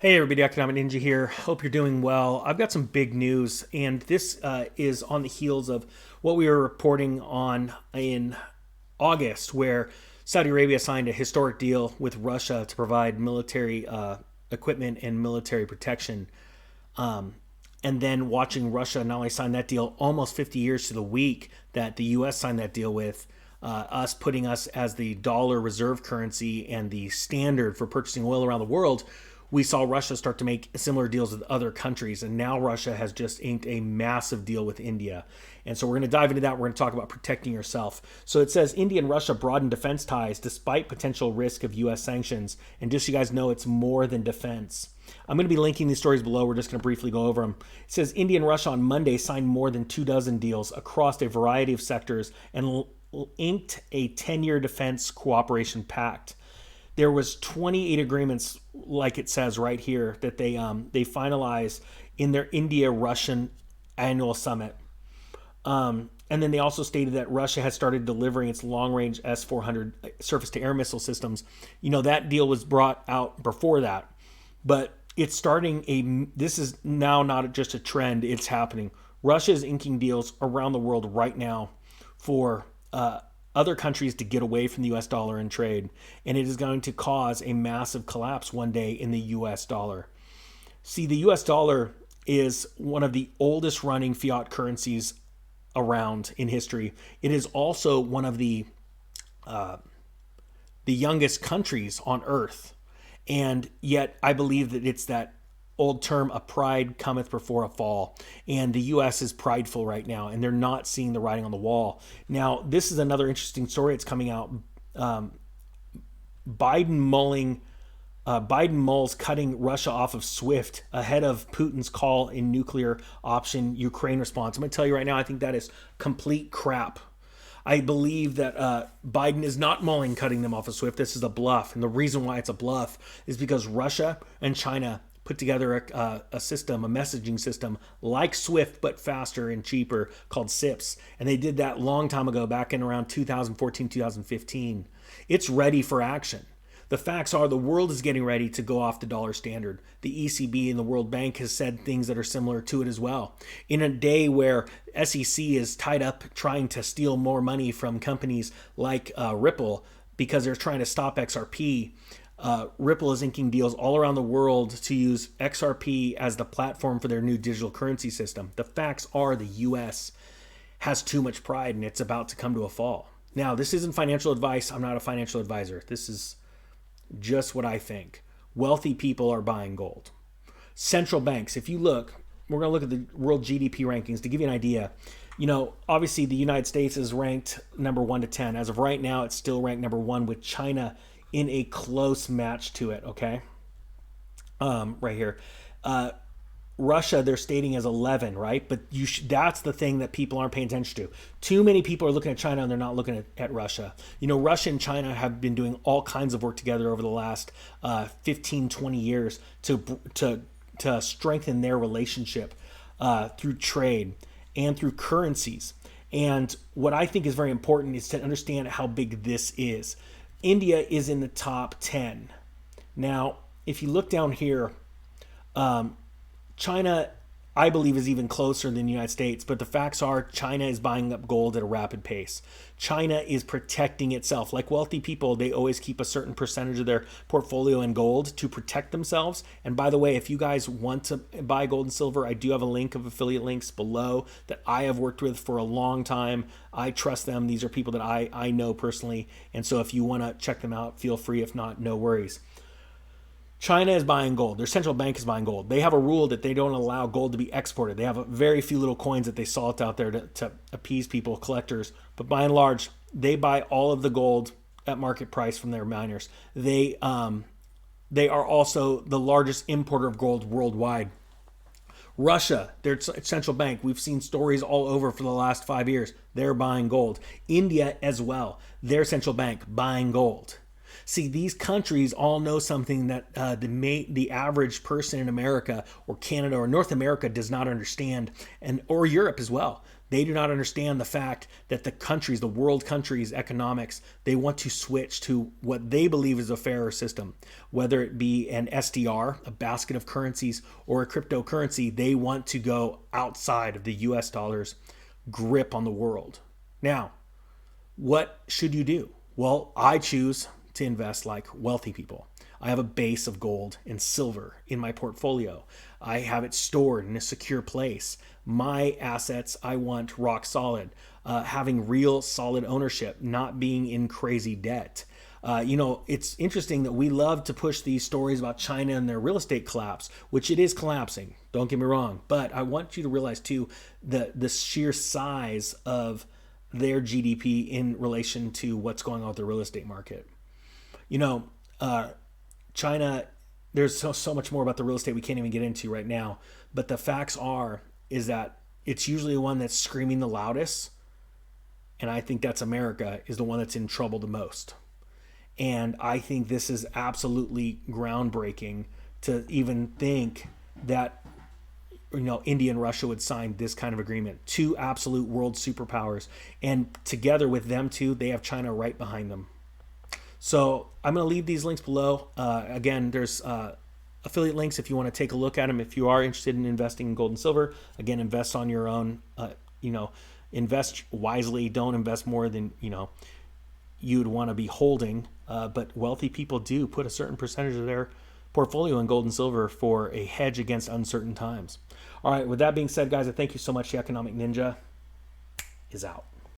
Hey everybody, Economic Ninja here. Hope you're doing well. I've got some big news, and this is on the heels of what we were reporting on in August, where Saudi Arabia signed a historic deal with Russia to provide military equipment and military protection. And then watching Russia not only sign that deal almost 50 years to the week that the U.S. signed that deal with, us putting us as the dollar reserve currency and the standard for purchasing oil around the world. We saw Russia start to make similar deals with other countries, and now Russia has just inked a massive deal with India. And so we're going to dive into that. We're going to talk about protecting yourself. So it says India and Russia broaden defense ties despite potential risk of U.S. sanctions. And just so you guys know, it's more than defense. I'm going to be linking these stories below. We're just going to briefly go over them. It says India and Russia on Monday signed more than 24 deals across a variety of sectors and inked a 10-year defense cooperation pact. There was 28 agreements, like it says right here, that they finalized in their India-Russian annual summit. And then they also stated that Russia has started delivering its long-range S-400 surface-to-air missile systems. You know, that deal was brought out before that. But it's starting this is now not just a trend, it's happening. Russia is inking deals around the world right now for other countries to get away from the U.S. dollar and trade, and it is going to cause a massive collapse one day in the U.S. dollar. See, the U.S. dollar is one of the oldest running fiat currencies around in history. It is also one of the youngest countries on earth, and yet I believe that it's that old term, a pride cometh before a fall. And the U.S. is prideful right now, and they're not seeing the writing on the wall. Now, this is another interesting story that's coming out. Biden mulls cutting Russia off of SWIFT ahead of Putin's call in nuclear option Ukraine response. I'm going to tell you right now, I think that is complete crap. I believe that Biden is not mulling cutting them off of SWIFT. This is a bluff. And the reason why it's a bluff is because Russia and China put together a system, a messaging system like SWIFT, but faster and cheaper, called SIPS. And they did that long time ago, back in around 2014, 2015. It's ready for action. The facts are the world is getting ready to go off the dollar standard. The ECB and the World Bank has said things that are similar to it as well. In a day where SEC is tied up trying to steal more money from companies like Ripple because they're trying to stop XRP, Ripple is inking deals all around the world to use XRP as the platform for their new digital currency system. The facts are the U.S. has too much pride and it's about to come to a fall. Now, this isn't financial advice. I'm not a financial advisor. This is just what I think. Wealthy people are buying gold. Central banks, if you look, we're going to look at the world GDP rankings to give you an idea. You know, obviously the United States is ranked number 1 to 10. As of right now, it's still ranked number 1 with China in a close match to it, okay? Right here. Russia, they're stating as 11, right? But that's the thing that people aren't paying attention to. Too many people are looking at China and they're not looking at Russia. You know, Russia and China have been doing all kinds of work together over the last 15, 20 years to strengthen their relationship through trade and through currencies. And what I think is very important is to understand how big this is. India is in the top 10. Now, if you look down here, China, I believe, is even closer than the United States, but the facts are China is buying up gold at a rapid pace. China is protecting itself. Like wealthy people, they always keep a certain percentage of their portfolio in gold to protect themselves. And by the way, if you guys want to buy gold and silver, I do have a link of affiliate links below that I have worked with for a long time. I trust them. These are people that I know personally. And so if you want to check them out, feel free. If not, no worries. China is buying gold. Their central bank is buying gold. They have a rule that they don't allow gold to be exported. They have a very few little coins that they salt out there to appease people, collectors. But by and large, they buy all of the gold at market price from their miners. They are also the largest importer of gold worldwide. Russia, their central bank, we've seen stories all over for the last 5 years. They're buying gold. India as well, their central bank buying gold. See, these countries all know something that the average person in America or Canada or North America does not understand, or Europe as well. They do not understand the fact that the countries, the world countries' economics, they want to switch to what they believe is a fairer system. Whether it be an SDR, a basket of currencies, or a cryptocurrency, they want to go outside of the US dollar's grip on the world. Now, what should you do? Well, I choose to invest like wealthy people. I have a base of gold and silver in my portfolio. I have it stored in a secure place. My assets, I want rock solid, having real solid ownership, not being in crazy debt. It's interesting that we love to push these stories about China and their real estate collapse, which it is collapsing. Don't get me wrong. But I want you to realize, too, the sheer size of their GDP in relation to what's going on with the real estate market. China, there's so much more about the real estate we can't even get into right now. But the facts is that it's usually the one that's screaming the loudest. And I think that's America is the one that's in trouble the most. And I think this is absolutely groundbreaking to even think that India and Russia would sign this kind of agreement. Two absolute world superpowers. And together with them too, they have China right behind them. So I'm going to leave these links below. Again, there's affiliate links if you want to take a look at them. If you are interested in investing in gold and silver, again, invest on your own. Invest wisely. Don't invest more than you'd want to be holding. But wealthy people do put a certain percentage of their portfolio in gold and silver for a hedge against uncertain times. All right. With that being said, guys, I thank you so much. The Economic Ninja is out.